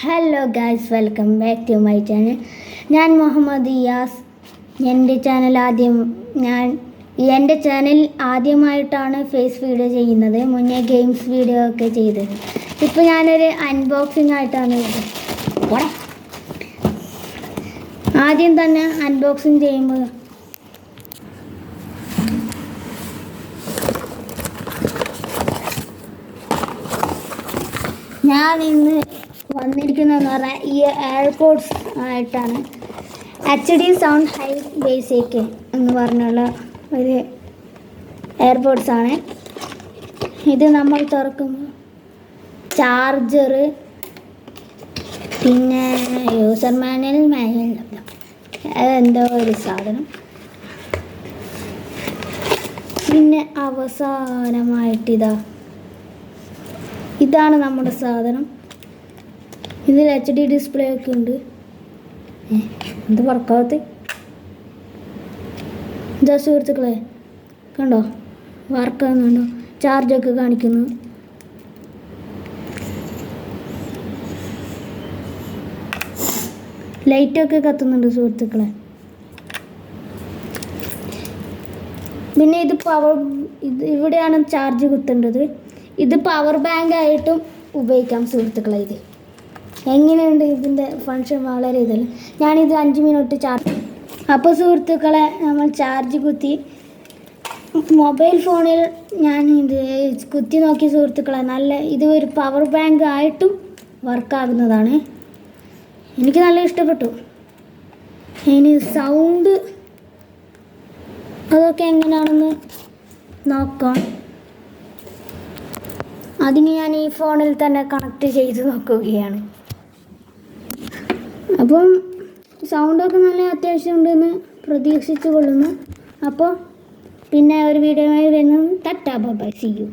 Hello guys, welcome back to my channel. ഞാൻ മുഹമ്മദ് ഇയാസ്. എൻ്റെ channel ആദ്യമായിട്ടാണ് ഫേസ് വീഡിയോ ചെയ്യുന്നത്. മുന്നേ ഗെയിംസ് വീഡിയോ ഒക്കെ ചെയ്തത്. ഇപ്പോൾ ഞാനൊരു അൺബോക്സിംഗ് ആയിട്ടാണ് ആദ്യം തന്നെ അൺബോക്സിങ് ചെയ്യുമ്പോൾ ഞാൻ ഇന്ന് വന്നിരിക്കുന്നതെന്ന് പറഞ്ഞാൽ ഈ എയർപോഡ്സ് ആയിട്ടാണ്. HD സൗണ്ട് ഹൈ ബേസിക് എന്ന് പറഞ്ഞുള്ള ഒരു എയർപോഡ്സ് ആണ്. ഇത് നമ്മൾ തുറക്കുമ്പോൾ ചാർജർ, പിന്നെ യൂസർ മാനുവൽ അതെന്തോ ഒരു സാധനം, പിന്നെ അവസാനമായിട്ട് ഇതാണ് നമ്മുടെ സാധനം. ഇതിൽ HD ഡിസ്പ്ലേ ഒക്കെ ഉണ്ട്. എന്ത് വർക്കാവത്ത് ഇതാ സുഹൃത്തുക്കളെ, കണ്ടോ വർക്കാകുന്നുണ്ടോ? ചാർജൊക്കെ കാണിക്കുന്നു. ലൈറ്റൊക്കെ കത്തുന്നുണ്ട് സുഹൃത്തുക്കളെ. പിന്നെ ഇത് ഇവിടെയാണ് ചാർജ് കുത്തേണ്ടത്. ഇത് പവർ ബാങ്ക് ആയിട്ടും ഉപയോഗിക്കാം സുഹൃത്തുക്കളെ. ഇത് എങ്ങനെയുണ്ട് ഇതിൻ്റെ ഫങ്ഷൻ? വളരെ ഇതല്ല. ഞാനിത് 5 മിനിറ്റ് ചാർജ്. അപ്പോൾ സുഹൃത്തുക്കളെ, നമ്മൾ ചാർജ് കുത്തി മൊബൈൽ ഫോണിൽ ഞാൻ ഇത് കുത്തി നോക്കി സുഹൃത്തുക്കളെ. ഇത് ഒരു പവർ ബാങ്ക് ആയിട്ടും വർക്കാകുന്നതാണ്. എനിക്ക് നല്ല ഇഷ്ടപ്പെട്ടു. ഇനി സൗണ്ട് അതൊക്കെ എങ്ങനെയാണെന്ന് നോക്കാം. അതിന് ഞാൻ ഈ ഫോണിൽ തന്നെ കണക്ട് ചെയ്ത് നോക്കുകയാണ്. അപ്പം സൗണ്ടൊക്കെ നല്ല അത്യാവശ്യം ഉണ്ടെന്ന് പ്രതീക്ഷിച്ചു കൊള്ളുന്നു. അപ്പോൾ പിന്നെ ഒരു വീഡിയോ വരുന്നു. Tata bye bye, see U.